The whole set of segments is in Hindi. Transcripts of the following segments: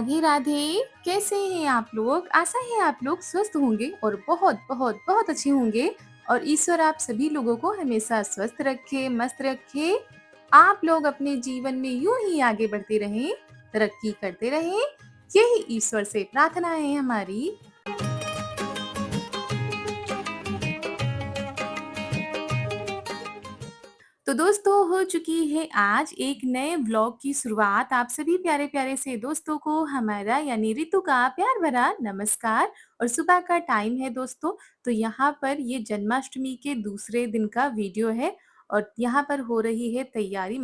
राधे राधे। कैसे हैं आप लोग? आशा है आप लोग स्वस्थ होंगे और बहुत बहुत बहुत अच्छे होंगे। और ईश्वर आप सभी लोगों को हमेशा स्वस्थ रखे, मस्त रखे। आप लोग अपने जीवन में यूं ही आगे बढ़ते रहें, तरक्की करते रहें। यही ईश्वर से प्रार्थना है हमारी। तो दोस्तों, हो चुकी है आज एक नए व्लॉग की शुरुआत। आप सभी प्यारे प्यारे से दोस्तों को हमारा यानी ऋतु का प्यार भरा नमस्कार। और सुबह का टाइम है दोस्तों। तो यहाँ पर ये जन्माष्टमी के दूसरे दिन का वीडियो है और यहाँ पर हो रही है तैयारी।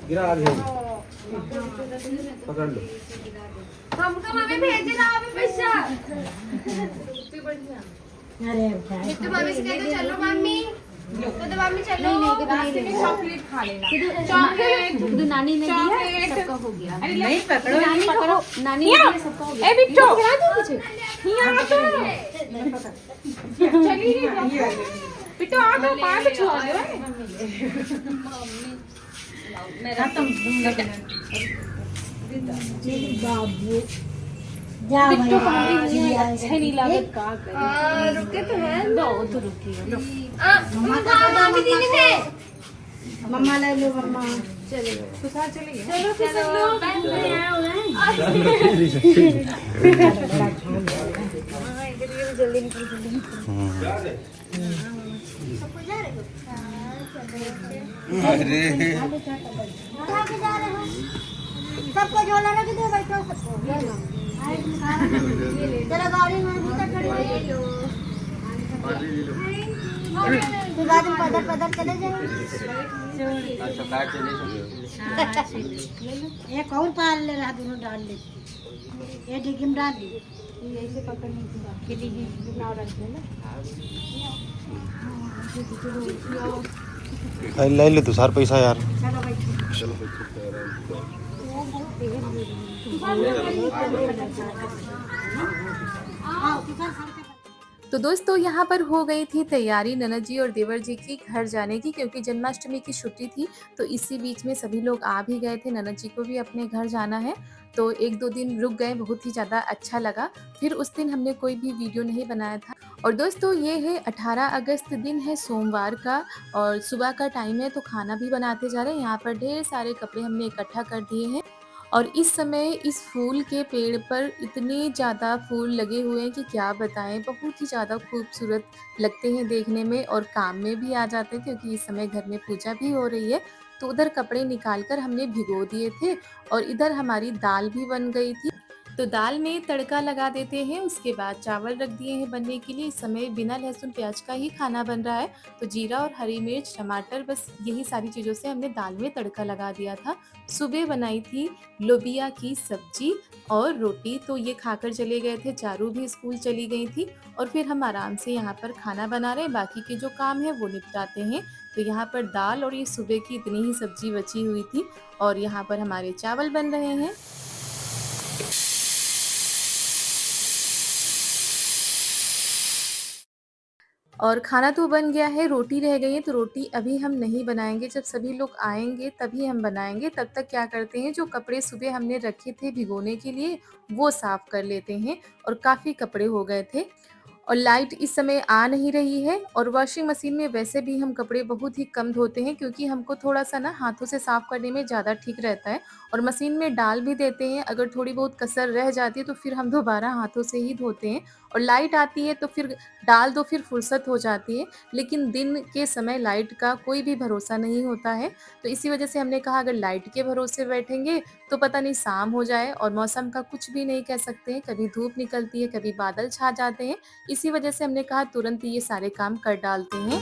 गिरा आगे पकड़ लो। हमको मम्मी भेजे ना अभी पैसा। अरे तो मम्मी से कहते चलो मम्मी, तो मम्मी चलो रास्ते में चॉकलेट खा लेना। चॉकलेट तो नानी ने दिया सबका हो गया। नहीं पकड़ो, नानी को नानी ने दिया सबका हो गया। ए बिट्टू यहाँ तो चलिए बिट्टू आ तो पाँच छुआ दो। बाबू जा भाई अच्छा नहीं लागत का करे। रुके तो है दो तो रुकी लो। मम्मी दीदी से मम्मा ले लो मम्मा। चलो खुशहाल चलिए। चलो चलो जल्दी सबको झोला रख दो बैठो सबको चलो गाड़ी में भीतर खड़ी हो फिर बाद में पैदल पैदल चले जाएंगे। एक और पाल ले रहा दोनों डाल ले ये डिग्गी में डाल दी ऐसे पकड़ने के लिए नाव रख देना। ले ले तू सार पैसा यार। चलो बैठो चलो आओ किसान सारे तो दोस्तों, यहाँ पर हो गई थी तैयारी ननद जी और देवर जी की घर जाने की, क्योंकि जन्माष्टमी की छुट्टी थी। तो इसी बीच में सभी लोग आ भी गए थे। ननद जी को भी अपने घर जाना है, तो एक दो दिन रुक गए। बहुत ही ज़्यादा अच्छा लगा। फिर उस दिन हमने कोई भी वीडियो नहीं बनाया था। और दोस्तों, ये है 18 अगस्त दिन है, सोमवार का, और सुबह का टाइम है। तो खाना भी बनाते जा रहे हैं। यहाँ पर ढेर सारे कपड़े हमने इकट्ठा कर दिए हैं। और इस समय इस फूल के पेड़ पर इतने ज़्यादा फूल लगे हुए हैं कि क्या बताएं। बहुत ही ज़्यादा खूबसूरत लगते हैं देखने में और काम में भी आ जाते हैं, क्योंकि इस समय घर में पूजा भी हो रही है। तो उधर कपड़े निकाल कर हमने भिगो दिए थे और इधर हमारी दाल भी बन गई थी। तो दाल में तड़का लगा देते हैं, उसके बाद चावल रख दिए हैं बनने के लिए। इस समय बिना लहसुन प्याज का ही खाना बन रहा है। तो जीरा और हरी मिर्च, टमाटर, बस यही सारी चीज़ों से हमने दाल में तड़का लगा दिया था। सुबह बनाई थी लोबिया की सब्जी और रोटी। तो ये खाकर चले गए थे। चारू भी स्कूल चली गई थी और फिर हम आराम से यहाँ पर खाना बना रहे हैं। बाकी के जो काम है वो निपटाते हैं। तो यहाँ पर दाल और ये सुबह की इतनी ही सब्जी बची हुई थी और यहाँ पर हमारे चावल बन रहे हैं। और खाना तो बन गया है, रोटी रह गई है। तो रोटी अभी हम नहीं बनाएंगे, जब सभी लोग आएंगे तभी हम बनाएंगे। तब तक क्या करते हैं, जो कपड़े सुबह हमने रखे थे भिगोने के लिए वो साफ कर लेते हैं। और काफ़ी कपड़े हो गए थे। और लाइट इस समय आ नहीं रही है। और वॉशिंग मशीन में वैसे भी हम कपड़े बहुत ही कम धोते हैं, क्योंकि हमको थोड़ा सा ना हाथों से साफ़ करने में ज़्यादा ठीक रहता है। और मशीन में डाल भी देते हैं, अगर थोड़ी बहुत कसर रह जाती है तो फिर हम दोबारा हाथों से ही धोते हैं। और लाइट आती है तो फिर डाल दो, फिर फुर्सत हो जाती है। लेकिन दिन के समय लाइट का कोई भी भरोसा नहीं होता है। तो इसी वजह से हमने कहा, अगर लाइट के भरोसे बैठेंगे तो पता नहीं शाम हो जाए। और मौसम का कुछ भी नहीं कह सकते हैं, कभी धूप निकलती है, कभी बादल छा जाते हैं। इसी वजह से हमने कहा तुरंत ये सारे काम कर डालते हैं।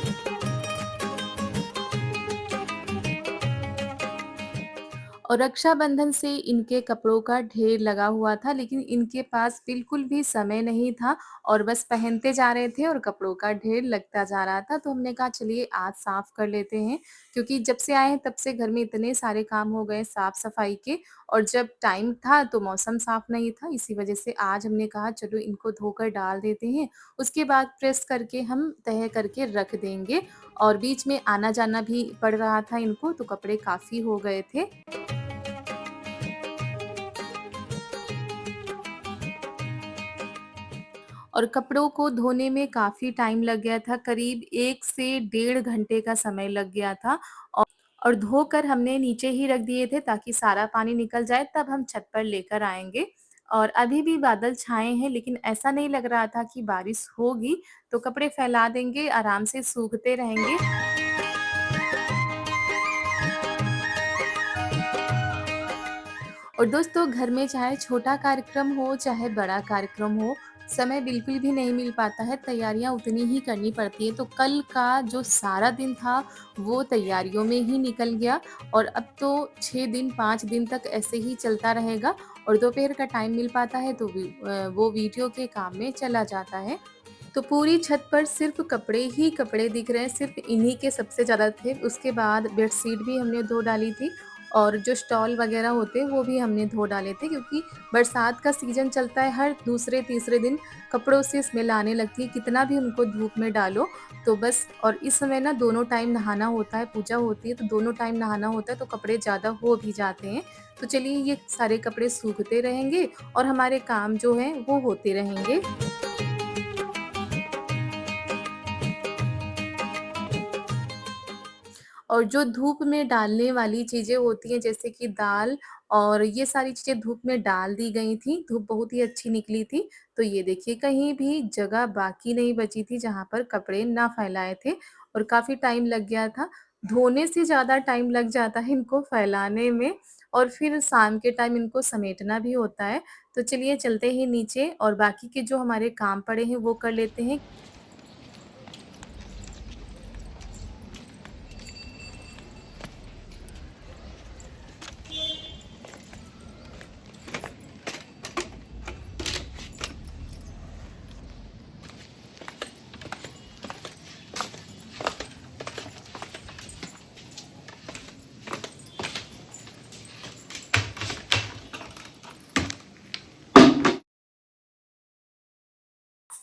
और रक्षाबंधन से इनके कपड़ों का ढेर लगा हुआ था, लेकिन इनके पास बिल्कुल भी समय नहीं था और बस पहनते जा रहे थे और कपड़ों का ढेर लगता जा रहा था। तो हमने कहा चलिए आज साफ कर लेते हैं, क्योंकि जब से आए हैं तब से घर में इतने सारे काम हो गए साफ-सफाई के, और जब टाइम था तो मौसम साफ नहीं था, इसी वजह से आज हमने कहा चलो इनको धोकर डाल देते हैं, उसके बाद प्रेस करके हम तह करके रख देंगे। और बीच में आना-जाना भी पड़ रहा था इनको, तो कपड़े काफ़ी हो गए थे। और कपड़ों को धोने में काफ़ी टाइम लग गया था, करीब 1 से डेढ़ घंटे का समय लग गया था। और धोकर हमने नीचे ही रख दिए थे ताकि सारा पानी निकल जाए, तब हम छत पर लेकर आएँगे। और अभी भी बादल छाए हैं, लेकिन ऐसा नहीं लग रहा था कि बारिश होगी, तो कपड़े फैला देंगे, आराम से सूखते रहेंगे। और दोस्तों, घर में चाहे छोटा कार्यक्रम हो, चाहे बड़ा कार्यक्रम हो, समय बिल्कुल भी नहीं मिल पाता है, तैयारियाँ उतनी ही करनी पड़ती हैं। तो कल का जो सारा दिन था, वो तैयारियों में ही निकल गया, और अब तो 6 दिन, 5 दिन तक ऐसे ही चलता रहेगा, और दोपहर का टाइम मिल पाता है तो वो वीडियो के काम में चला जाता है। तो पूरी छत पर सिर्फ़ कपड़े ही कपड़े दिख रहे हैं, सिर्फ़ इन्हीं के सबसे ज़्यादा थे। उसके बाद बेडशीट भी हमने धो डाली थी, और जो स्टॉल वग़ैरह होते हैं वो भी हमने धो डाले थे, क्योंकि बरसात का सीज़न चलता है, हर दूसरे-तीसरे दिन कपड़ों से स्मेल आने लगती है, कितना भी उनको धूप में डालो तो बस। और इस समय ना दोनों टाइम नहाना होता है, पूजा होती है तो दोनों टाइम नहाना होता है, तो कपड़े ज़्यादा हो भी जाते हैं। तो चलिए ये सारे कपड़े सूखते रहेंगे और हमारे काम जो हैं वो होते रहेंगे। और जो धूप में डालने वाली चीज़ें होती हैं, जैसे कि दाल, और ये सारी चीज़ें धूप में डाल दी गई थी, धूप बहुत ही अच्छी निकली थी। तो ये देखिए कहीं भी जगह बाकी नहीं बची थी जहाँ पर कपड़े ना फैलाए थे, और काफ़ी टाइम लग गया था। धोने से ज़्यादा टाइम लग जाता है इनको फैलाने में, और फिर शाम के टाइम इनको समेटना भी होता है। तो चलिए चलते हैं नीचे और बाकी के जो हमारे काम पड़े हैं वो कर लेते हैं।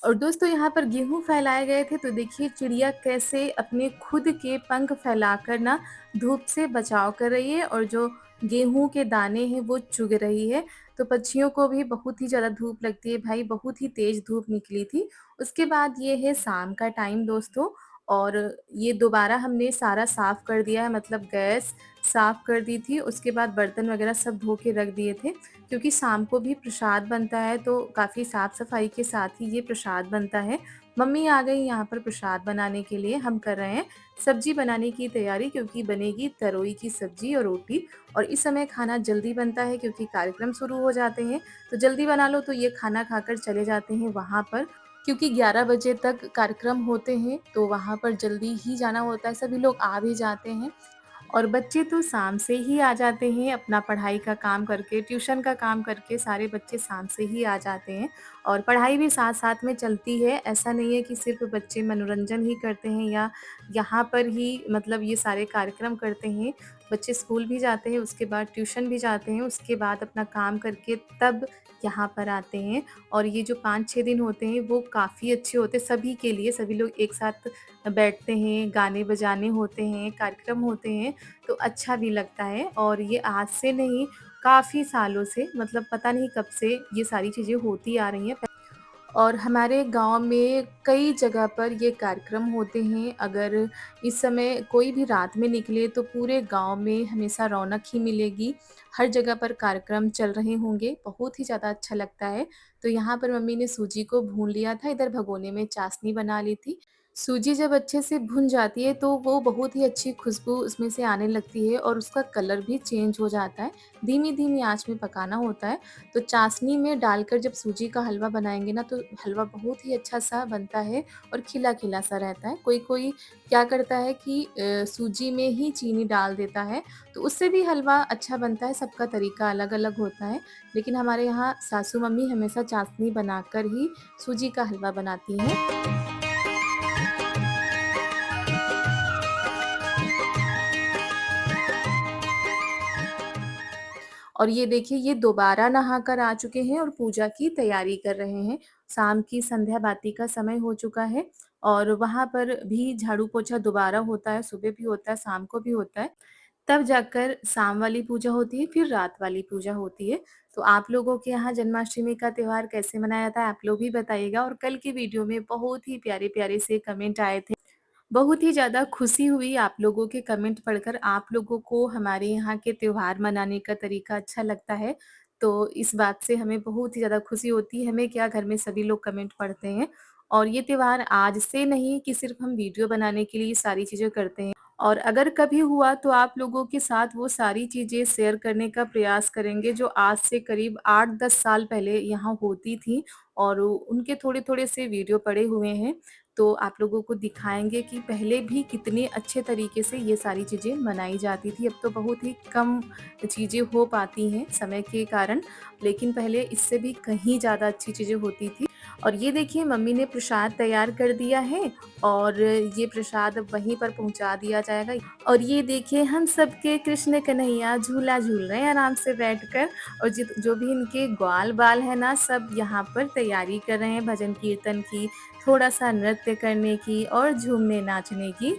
और दोस्तों, यहाँ पर गेहूँ फैलाए गए थे, तो देखिए चिड़िया कैसे अपने खुद के पंख फैलाकर ना धूप से बचाव कर रही है, और जो गेहूँ के दाने हैं वो चुग रही है। तो पक्षियों को भी बहुत ही ज़्यादा धूप लगती है भाई, बहुत ही तेज़ धूप निकली थी। उसके बाद ये है शाम का टाइम दोस्तों, और ये दोबारा हमने सारा साफ़ कर दिया है, मतलब गैस साफ़ कर दी थी, उसके बाद बर्तन वग़ैरह सब धो के रख दिए थे। क्योंकि शाम को भी प्रसाद बनता है, तो काफ़ी साफ-सफाई के साथ ही ये प्रसाद बनता है। मम्मी आ गई यहाँ पर प्रसाद बनाने के लिए, हम कर रहे हैं सब्ज़ी बनाने की तैयारी, क्योंकि बनेगी तरोई की सब्ज़ी और रोटी। और इस समय खाना जल्दी बनता है क्योंकि कार्यक्रम शुरू हो जाते हैं, तो जल्दी बना लो तो ये खाना खाकर चले जाते हैं वहाँ पर, क्योंकि 11 बजे तक कार्यक्रम होते हैं, तो वहाँ पर जल्दी ही जाना होता है, सभी लोग आ भी जाते हैं। और बच्चे तो शाम से ही आ जाते हैं अपना पढ़ाई का काम करके, ट्यूशन का काम करके सारे बच्चे शाम से ही आ जाते हैं, और पढ़ाई भी साथ-साथ में चलती है। ऐसा नहीं है कि सिर्फ़ बच्चे मनोरंजन ही करते हैं या यहाँ पर ही मतलब ये सारे कार्यक्रम करते हैं। बच्चे स्कूल भी जाते हैं, उसके बाद ट्यूशन भी जाते हैं, उसके बाद अपना काम करके तब यहाँ पर आते हैं। और ये जो 5-6 दिन होते हैं वो काफ़ी अच्छे होते हैं सभी के लिए, सभी लोग एक साथ बैठते हैं, गाने बजाने होते हैं, कार्यक्रम होते हैं, तो अच्छा भी लगता है। और ये आज से नहीं, काफ़ी सालों से, मतलब पता नहीं कब से ये सारी चीज़ें होती आ रही हैं। और हमारे गाँव में कई जगह पर ये कार्यक्रम होते हैं। अगर इस समय कोई भी रात में निकले तो पूरे गाँव में हमेशा रौनक ही मिलेगी। हर जगह पर कार्यक्रम चल रहे होंगे, बहुत ही ज़्यादा अच्छा लगता है। तो यहाँ पर मम्मी ने सूजी को भून लिया था, इधर भगोने में चाशनी बना ली थी। सूजी जब अच्छे से भुन जाती है तो वो बहुत ही अच्छी खुशबू उसमें से आने लगती है और उसका कलर भी चेंज हो जाता है। धीमी-धीमी आँच में पकाना होता है। तो चाशनी में डालकर जब सूजी का हलवा बनाएँगे ना तो हलवा बहुत ही अच्छा-सा बनता है और खिला-खिला सा रहता है। कोई-कोई क्या करता है कि सूजी में ही चीनी डाल देता है, तो उससे भी हलवा अच्छा बनता है, सबका तरीका अलग-अलग होता है। लेकिन हमारे यहाँ सासू मम्मी हमेशा चाशनी बनाकर ही सूजी का हलवा बनाती हैं। और ये देखिए ये दोबारा नहाकर आ चुके हैं और पूजा की तैयारी कर रहे हैं। शाम की संध्या बाती का समय हो चुका है और वहाँ पर भी झाड़ू-पोछा दोबारा होता है, सुबह भी होता है, शाम को भी होता है। तब जाकर शाम वाली पूजा होती है, फिर रात वाली पूजा होती है। तो आप लोगों के यहाँ जन्माष्टमी का त्योहार कैसे मनाया जाता है, आप लोग भी बताइएगा और कल की वीडियो में बहुत ही प्यारे-प्यारे से कमेंट आए थे। बहुत ही ज़्यादा खुशी हुई आप लोगों के कमेंट पढ़कर। आप लोगों को हमारे यहाँ के त्योहार मनाने का तरीका अच्छा लगता है, तो इस बात से हमें बहुत ही ज़्यादा खुशी होती है। हमें क्या घर में सभी लोग कमेंट पढ़ते हैं और ये त्योहार आज से नहीं कि सिर्फ़ हम वीडियो बनाने के लिए ये सारी चीज़ें करते हैं और अगर कभी हुआ तो आप लोगों के साथ वो सारी चीज़ें शेयर करने का प्रयास करेंगे जो आज से करीब 8-10 साल पहले यहाँ होती थी और उनके थोड़े-थोड़े से वीडियो पड़े हुए हैं। तो आप लोगों को दिखाएँगे कि पहले भी कितने अच्छे तरीके से ये सारी चीज़ें मनाई जाती थी। अब तो बहुत ही कम चीज़ें हो पाती हैं समय के कारण, लेकिन पहले इससे भी कहीं ज़्यादा अच्छी चीज़ें होती थी। और ये देखिए मम्मी ने प्रसाद तैयार कर दिया है और ये प्रसाद अब वहीं पर पहुँचा दिया जाएगा। और ये देखिए हम सबके कृष्ण कन्हैया झूला झूल रहे हैं आराम से बैठकर और जो भी इनके ग्वाल-बाल हैं ना सब यहाँ पर तैयारी कर रहे हैं भजन कीर्तन की, थोड़ा-सा नृत्य करने की और झूमने नाचने की।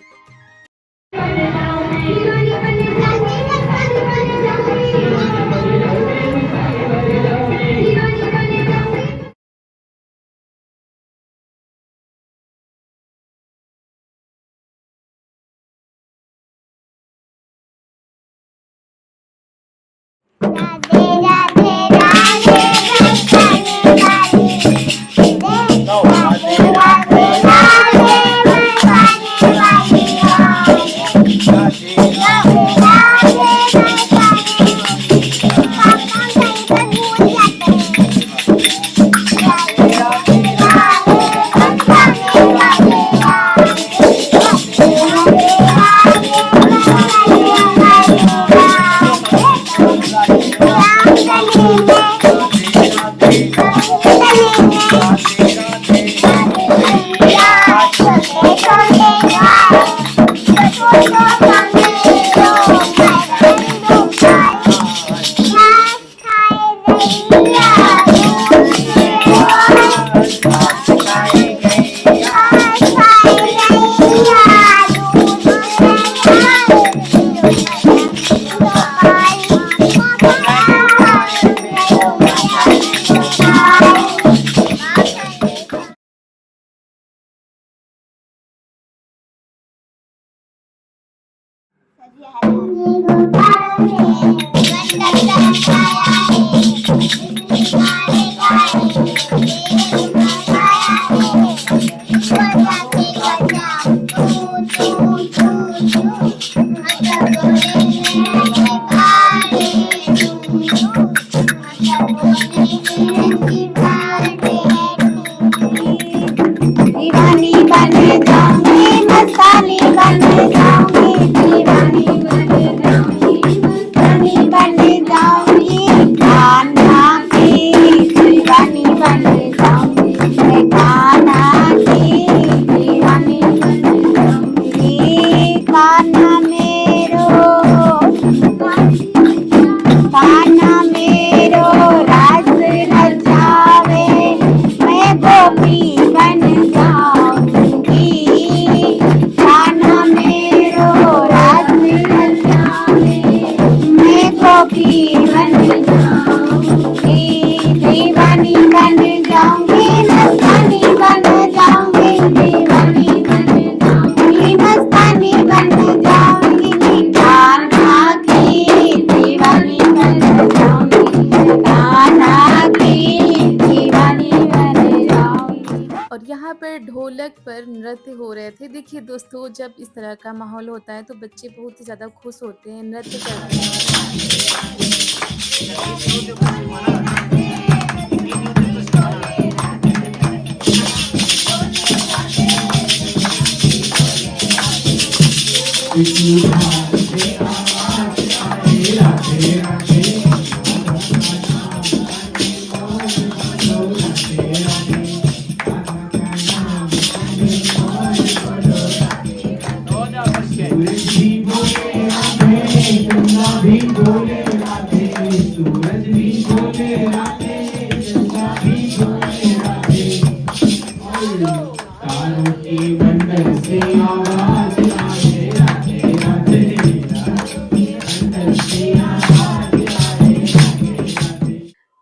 और यहाँ पर ढोलक पर नृत्य हो रहे थे। देखिए दोस्तों, जब इस तरह का माहौल होता है तो बच्चे बहुत ही ज़्यादा खुश होते हैं, नृत्य करते हैं।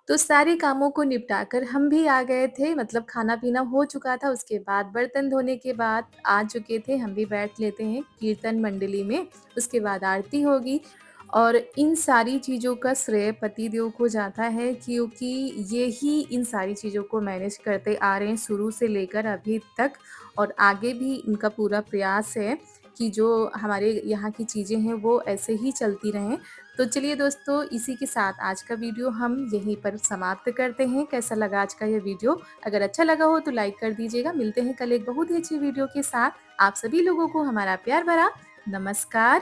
तो सारे कामों को निपटाकर हम भी आ गए थे, मतलब खाना-पीना हो चुका था, उसके बाद बर्तन धोने के बाद आ चुके थे, हम भी बैठ लेते हैं कीर्तन मंडली में, उसके बाद आरती होगी। और इन सारी चीज़ों का श्रेय पतिदेव को जाता है, क्योंकि ये ही इन सारी चीज़ों को मैनेज करते आ रहे हैं शुरू से लेकर अभी तक, और आगे भी इनका पूरा प्रयास है कि जो हमारे यहाँ की चीज़ें हैं वो ऐसे ही चलती रहें। तो चलिए दोस्तों, इसी के साथ आज का वीडियो हम यहीं पर समाप्त करते हैं। कैसा लगा आज का ये वीडियो? अगर अच्छा लगा हो तो लाइक कर दीजिएगा। मिलते हैं कल एक बहुत ही अच्छी वीडियो के साथ। आप सभी लोगों को हमारा प्यार भरा नमस्कार।